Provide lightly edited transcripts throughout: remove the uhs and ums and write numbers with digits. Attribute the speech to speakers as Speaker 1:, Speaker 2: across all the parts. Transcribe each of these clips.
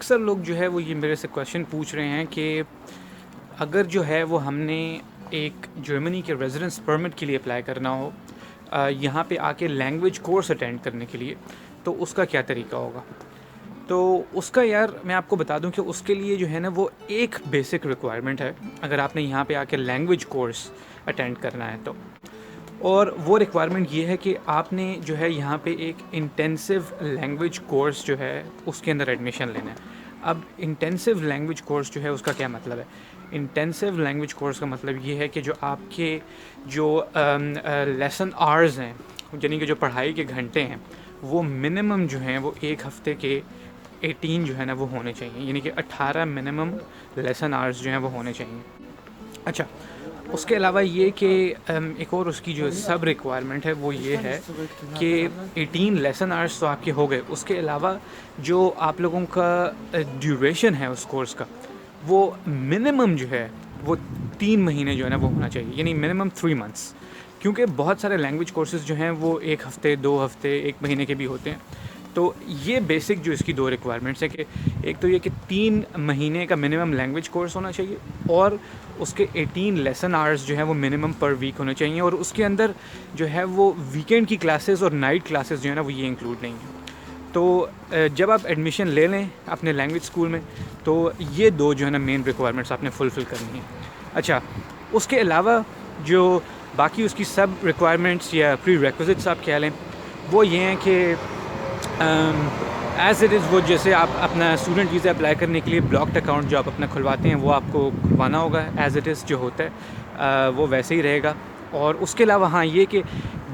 Speaker 1: اکثر لوگ جو ہے وہ یہ میرے سے کویشچن پوچھ رہے ہیں کہ اگر جو ہے وہ ہم نے ایک جرمنی کے ریزیڈنس پرمٹ کے لیے اپلائی کرنا ہو یہاں پہ آ کے لینگویج کورس اٹینڈ کرنے کے لیے، تو اس کا کیا طریقہ ہوگا؟ تو اس کا یار میں آپ کو بتا دوں کہ اس کے لیے جو ہے نا وہ ایک بیسک ریکوائرمنٹ ہے اگر آپ نے یہاں پہ آ کے لینگویج کورس اٹینڈ کرنا ہے تو، اور وہ ریکوائرمنٹ یہ ہے کہ آپ نے جو ہے یہاں پہ ایک انٹینسو لینگویج کورس جو ہے اس کے اندر ایڈمیشن لینا ہے۔ اب انٹینسو لینگویج کورس جو ہے اس کا کیا مطلب ہے؟ انٹینسو لینگویج کورس کا مطلب یہ ہے کہ جو آپ کے جو لیسن آورز ہیں، یعنی کہ جو پڑھائی کے گھنٹے ہیں، وہ منیمم جو ہیں وہ ایک ہفتے کے 18 جو ہے نا وہ ہونے چاہیے، یعنی کہ 18 منیمم لیسن آورز جو ہیں وہ ہونے چاہیے۔ اچھا، اس کے علاوہ یہ کہ ایک اور اس کی جو سب ریکوائرمنٹ ہے وہ یہ ہے کہ 18 لیسن آورس تو آپ کے ہو گئے، اس کے علاوہ جو آپ لوگوں کا ڈیوریشن ہے اس کورس کا، وہ منیمم جو ہے وہ 3 مہینے جو ہے نا وہ ہونا چاہیے، یعنی منیمم 3 منتھس، کیونکہ بہت سارے لینگویج کورسز جو ہیں وہ 1 ہفتے 2 ہفتے 1 مہینے کے بھی ہوتے ہیں۔ تو یہ بیسک جو اس کی 2 ریکوائرمنٹس ہیں کہ ایک تو یہ کہ 3 مہینے کا منیمم لینگویج کورس ہونا چاہیے، اور اس کے 18 لیسن آورس جو ہیں وہ منیمم پر ویک ہونے چاہیے، اور اس کے اندر جو ہے وہ ویکینڈ کی کلاسز اور نائٹ کلاسز جو ہے نا وہ یہ انکلوڈ نہیں ہیں۔ تو جب آپ ایڈمیشن لے لیں اپنے لینگویج اسکول میں تو یہ 2 جو ہے نا مین ریکوائرمنٹس آپ نے فلفل کرنی ہیں۔ اچھا، اس کے علاوہ جو باقی اس کی سب ریکوائرمنٹس یا پری ریکوزٹس آپ کہہ لیں، وہ یہ ہیں کہ ایز اٹ از وہ جیسے آپ اپنا اسٹوڈنٹ ویزا اپلائی کرنے کے لیے بلاکڈ اکاؤنٹ جو آپ اپنا کھلواتے ہیں وہ آپ کو کھلوانا ہوگا، ایز اٹ از جو ہوتا ہے وہ ویسے ہی رہے گا۔ اور اس کے علاوہ ہاں یہ کہ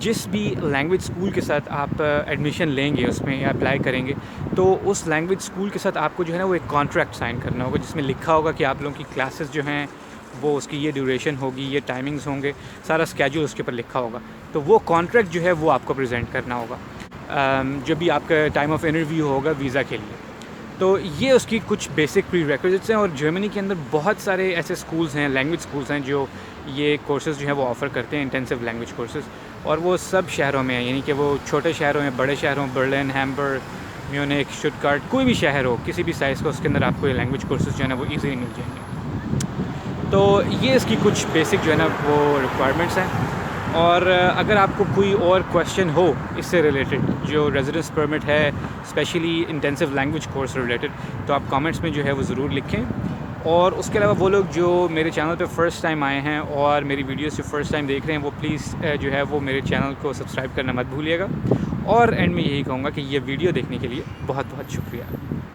Speaker 1: جس بھی لینگویج اسکول کے ساتھ آپ ایڈمیشن لیں گے اس میں یا اپلائی کریں گے، تو اس لینگویج اسکول کے ساتھ آپ کو جو ہے نا وہ ایک کانٹریکٹ سائن کرنا ہوگا جس میں لکھا ہوگا کہ آپ لوگوں کی کلاسز جو ہیں وہ اس کی یہ ڈیوریشن ہوگی، یہ ٹائمنگز ہوں گے، سارا اسکیجول اس کے اوپر لکھا ہوگا۔ تو وہ کانٹریکٹ جو ہے وہ آپ کو پریزنٹ کرنا ہوگا جب بھی آپ کا ٹائم آف انٹرویو ہوگا ویزا کے لیے۔ تو یہ اس کی کچھ بیسک پری ریکوزٹس ہیں، اور جرمنی کے اندر بہت سارے ایسے اسکولز ہیں، لینگویج اسکولز ہیں جو یہ کورسز جو ہیں وہ آفر کرتے ہیں، انٹینسو لینگویج کورسز، اور وہ سب شہروں میں ہیں، یعنی کہ وہ چھوٹے شہروں میں، بڑے شہروں، برلن، ہیمبرگ، میونک، شٹٹگارٹ، کوئی بھی شہر ہو کسی بھی سائز کا، اس کے اندر آپ کو یہ لینگویج کورسز جو ہے نا وہ ایزیلی مل جائیں گے۔ تو یہ اس کی کچھ بیسک جو ہے نا وہ ریکوائرمنٹس ہیں۔ اور اگر آپ کو کوئی اور کویشچن ہو اس سے ریلیٹڈ، جو ریزیڈنس پرمٹ ہے specially intensive language course related, تو آپ کامنٹس میں جو ہے وہ ضرور لکھیں۔ اور اس کے علاوہ وہ لوگ جو میرے چینل پہ فرسٹ ٹائم آئے ہیں اور میری ویڈیوز جو فرسٹ ٹائم دیکھ رہے ہیں، وہ پلیز جو ہے وہ میرے چینل کو سبسکرائب کرنا مت بھولیے گا۔ اور اینڈ میں یہی کہوں گا کہ یہ ویڈیو دیکھنے کے لیے بہت بہت شکریہ۔